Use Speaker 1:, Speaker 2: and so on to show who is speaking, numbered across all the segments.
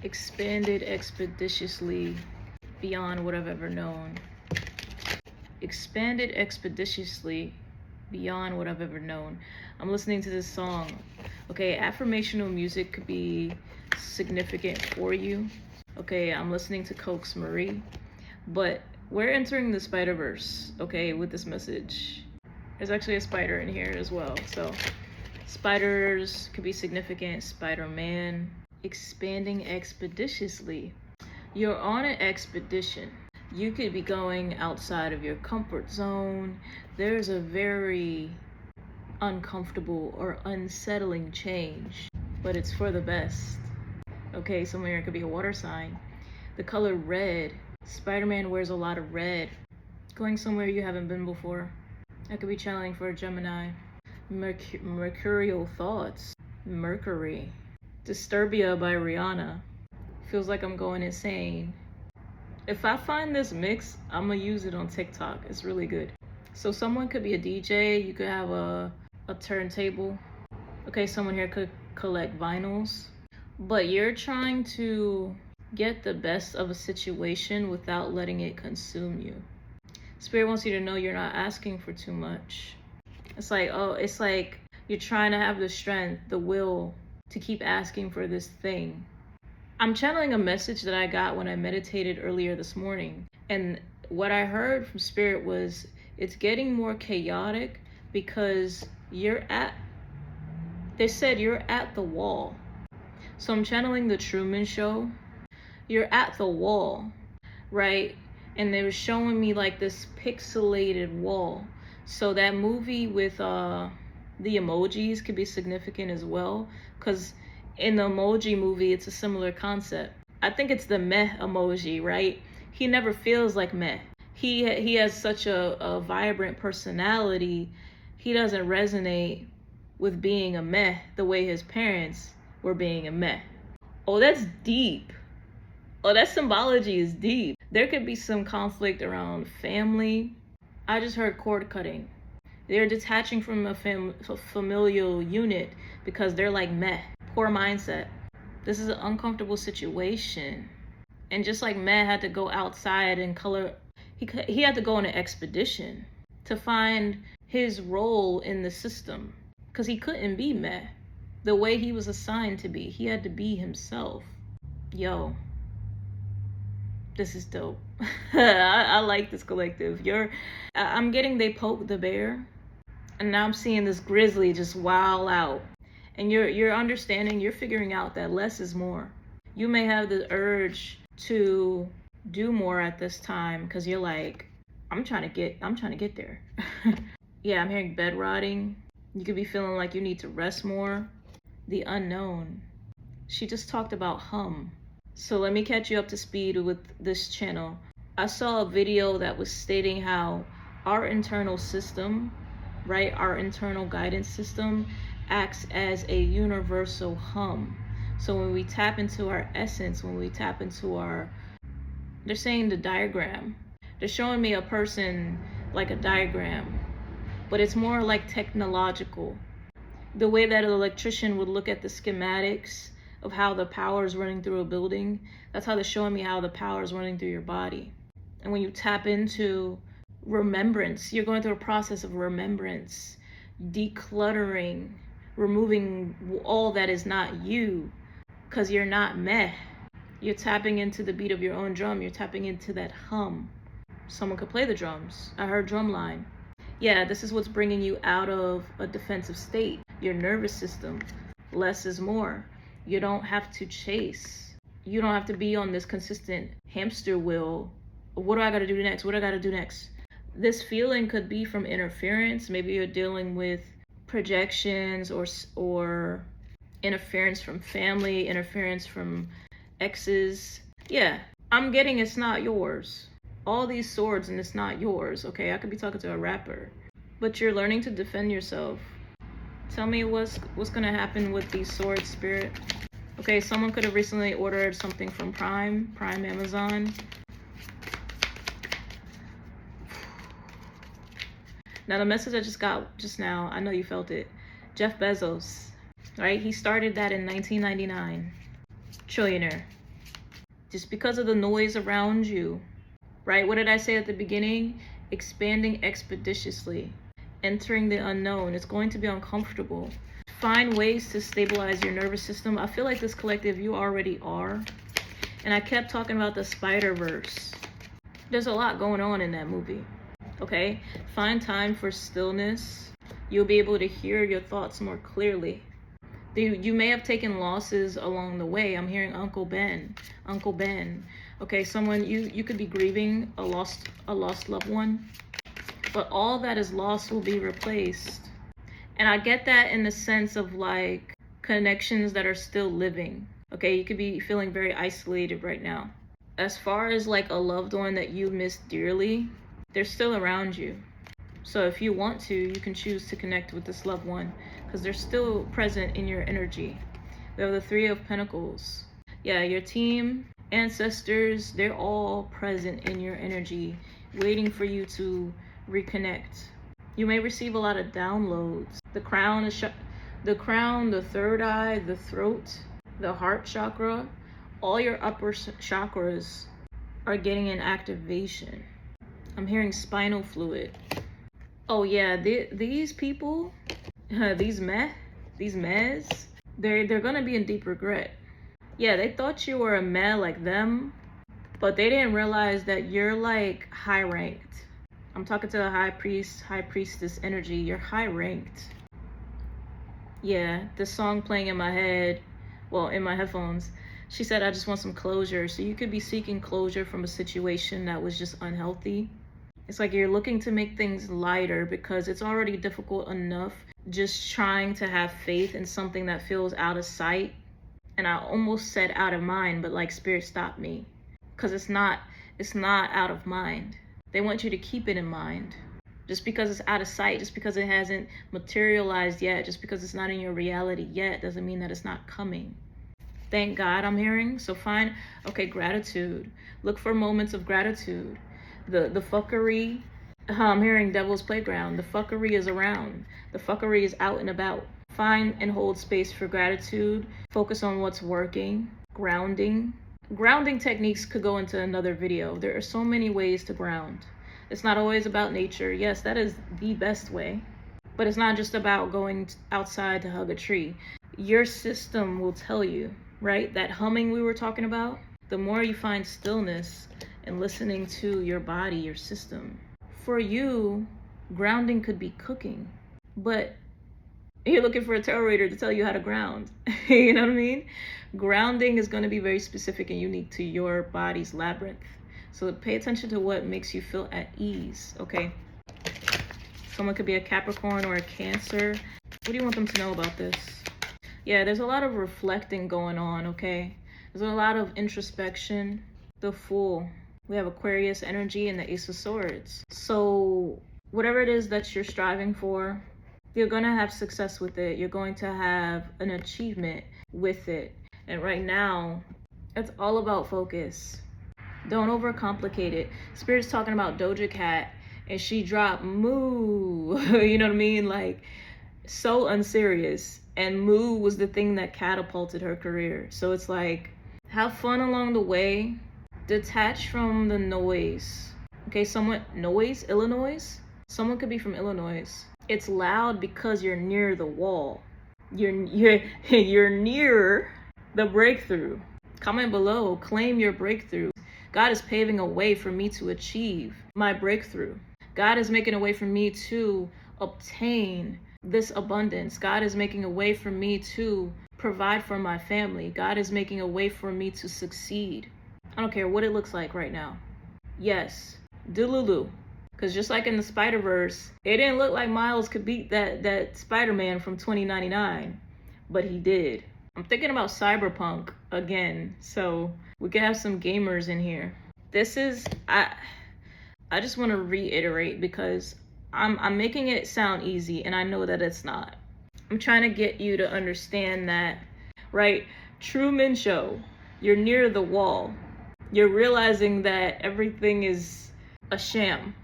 Speaker 1: Expanded expeditiously beyond what I've ever known. Expanded expeditiously beyond what I've ever known. I'm listening to this song. Okay, affirmational music could be significant for you. Okay, I'm listening to Cokes Marie. But we're entering the Spider-Verse, okay, with this message. There's actually a spider in here as well. So spiders could be significant. Spider-Man. Expanding expeditiously. You're on an expedition. You could be going outside of your comfort zone. There's a very uncomfortable or unsettling change, but it's for the best. Okay, somewhere it could be a water sign. The color red. Spider-Man wears a lot of red. Going somewhere you haven't been before. That could be channeling for a Gemini. Mercurial thoughts. Mercury. Disturbia by Rihanna. Feels like I'm going insane. If I find this mix, I'm gonna use it on TikTok. It's really good. So someone could be a DJ. You could have a turntable. Okay, someone here could collect vinyls. But you're trying to get the best of a situation without letting it consume you. Spirit wants you to know you're not asking for too much. It's like you're trying to have the strength, the will to keep asking for this thing. I'm channeling a message that I got when I meditated earlier this morning. And what I heard from Spirit was it's getting more chaotic because they said you're at the wall. So I'm channeling the Truman Show. You're at the wall, right? And they were showing me like this pixelated wall. So that movie with the emojis could be significant as well, because in the emoji movie it's a similar concept. I think it's the meh emoji, right? He never feels like meh. He has such a vibrant personality. He doesn't resonate with being a meh the way his parents were being a meh. Oh, that's deep. Oh, that symbology is deep. There could be some conflict around family. I just heard cord cutting. They're detaching from a familial unit because they're like meh. Poor mindset. This is an uncomfortable situation. And just like meh had to go outside and color, he had to go on an expedition to find his role in the system because he couldn't be meh the way he was assigned to be. He had to be himself. Yo, this is dope. I like this collective. I'm getting they poke the bear, and now I'm seeing this grizzly just wow out. And you're understanding, you're figuring out that less is more. You may have the urge to do more at this time because you're like, I'm trying to get there. Yeah, I'm hearing bed rotting. You could be feeling like you need to rest more. The unknown. She just talked about hum. So let me catch you up to speed with this channel. I saw a video that was stating how our internal system, right, our internal guidance system acts as a universal hum. So when we tap into our essence, when we tap into they're saying the diagram. They're showing me a person like a diagram, but it's more like technological. The way that an electrician would look at the schematics of how the power is running through a building, that's how they're showing me how the power is running through your body. And when you tap into remembrance, you're going through a process of remembrance, decluttering, removing all that is not you, because you're not meh. You're tapping into the beat of your own drum. You're tapping into that hum. Someone could play the drums. I heard drum line. Yeah, this is what's bringing you out of a defensive state. Your nervous system. Less is more. You don't have to chase. You don't have to be on this consistent hamster wheel. What do I got to do next? What do I got to do next? This feeling could be from interference. Maybe you're dealing with projections or interference from family, interference from exes. Yeah, I'm getting it's not yours. All these swords and it's not yours, okay? I could be talking to a rapper. But you're learning to defend yourself. Tell me what's gonna happen with these swords, Spirit. Okay, someone could have recently ordered something from Prime Amazon. Now the message I just got just now, I know you felt it. Jeff Bezos, right? He started that in 1999. Trillionaire. just because of the noise around you, right? What did I say at the beginning? Expanding expeditiously, entering the unknown. It's going to be uncomfortable. Find ways to stabilize your nervous system. I feel like this collective, you already are. And I kept talking about the Spider-Verse. There's a lot going on in that movie, okay? Find time for stillness. You'll be able to hear your thoughts more clearly. You may have taken losses along the way. I'm hearing Uncle Ben. Okay, someone, you could be grieving a lost loved one, but all that is lost will be replaced. And I get that in the sense of like connections that are still living. Okay, you could be feeling very isolated right now. As far as like a loved one that you miss dearly, they're still around you. So if you want to, you can choose to connect with this loved one because they're still present in your energy. We have the Three of Pentacles. Yeah, your team, ancestors, they're all present in your energy, waiting for you to reconnect. You may receive a lot of downloads. The crown, the third eye, the throat, the heart chakra, all your upper chakras are getting an activation. I'm hearing spinal fluid. Oh yeah, these people, these mehs, they're gonna be in deep regret. Yeah, they thought you were a meh like them, but they didn't realize that you're like high ranked. I'm talking to the high priestess energy. You're high ranked. Yeah, this song playing in my head, well, in my headphones. She said, I just want some closure. So you could be seeking closure from a situation that was just unhealthy. It's like you're looking to make things lighter because it's already difficult enough just trying to have faith in something that feels out of sight. And I almost said out of mind, but like Spirit stopped me because it's not out of mind. They want you to keep it in mind. Just because it's out of sight, just because it hasn't materialized yet, just because it's not in your reality yet, doesn't mean that it's not coming. Thank God, I'm hearing. So find, okay, gratitude. Look for moments of gratitude. The fuckery, I'm hearing Devil's Playground. The fuckery is around. The fuckery is out and about. Find and hold space for gratitude. Focus on what's working. Grounding. Grounding techniques could go into another video. There are so many ways to ground. It's not always about nature. Yes, that is the best way. But it's not just about going outside to hug a tree. Your system will tell you, right? That humming we were talking about, the more you find stillness and listening to your body, your system. For you, grounding could be cooking, but you're looking for a tarot reader to tell you how to ground. You know what I mean? Grounding is going to be very specific and unique to your body's labyrinth. So pay attention to what makes you feel at ease, okay? Someone could be a Capricorn or a Cancer. What do you want them to know about this? Yeah, there's a lot of reflecting going on, okay? There's a lot of introspection. The Fool. We have Aquarius energy and the Ace of Swords. So whatever it is that you're striving for, you're going to have success with it. You're going to have an achievement with it. And right now, it's all about focus. Don't overcomplicate it. Spirit's talking about Doja Cat and she dropped Moo. You know what I mean? Like, so unserious. And Moo was the thing that catapulted her career. So it's like, have fun along the way. Detach from the noise. Okay, Illinois? Someone could be from Illinois. It's loud because you're near the wall. You're near the breakthrough. Comment below, claim your breakthrough. God is paving a way for me to achieve my breakthrough. God is making a way for me to obtain this abundance. God is making a way for me to provide for my family. God is making a way for me to succeed. I don't care what it looks like right now. Yes, Delulu. Because just like in the Spider-Verse, it didn't look like Miles could beat that Spider-Man from 2099, but he did. I'm thinking about Cyberpunk again, so we could have some gamers in here. This is, I just want to reiterate because I'm making it sound easy and I know that it's not. I'm trying to get you to understand that, right? Truman Show, you're near the wall. You're realizing that everything is a sham.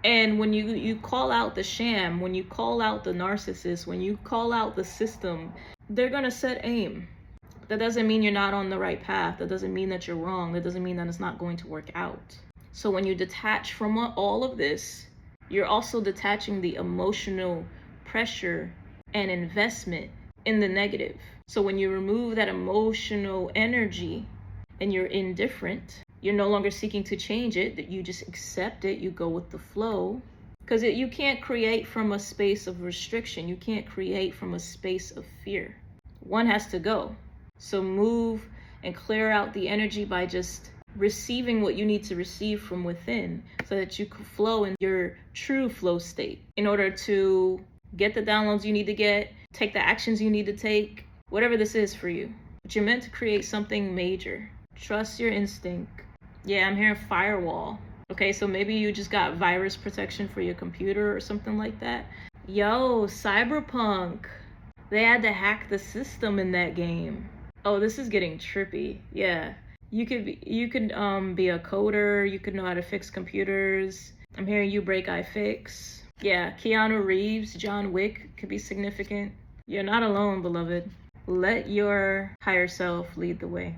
Speaker 1: And when you call out the sham, when you call out the narcissist, when you call out the system, they're gonna set aim. That doesn't mean you're not on the right path. That doesn't mean that you're wrong. That doesn't mean that it's not going to work out. So when you detach from all of this, you're also detaching the emotional pressure and investment in the negative. So when you remove that emotional energy and you're indifferent, you're no longer seeking to change it, that you just accept it, you go with the flow. Because you can't create from a space of restriction. You can't create from a space of fear. One has to go. So move and clear out the energy by just receiving what you need to receive from within so that you can flow in your true flow state in order to get the downloads you need to get, take the actions you need to take, whatever this is for you. But you're meant to create something major. Trust your instinct. Yeah, I'm hearing firewall. Okay, so maybe you just got virus protection for your computer or something like that. Yo, Cyberpunk. They had to hack the system in that game. Oh, this is getting trippy. Yeah. You could be a coder, you could know how to fix computers. I'm hearing you break iFix. Yeah, Keanu Reeves, John Wick could be significant. You're not alone, beloved. Let your higher self lead the way.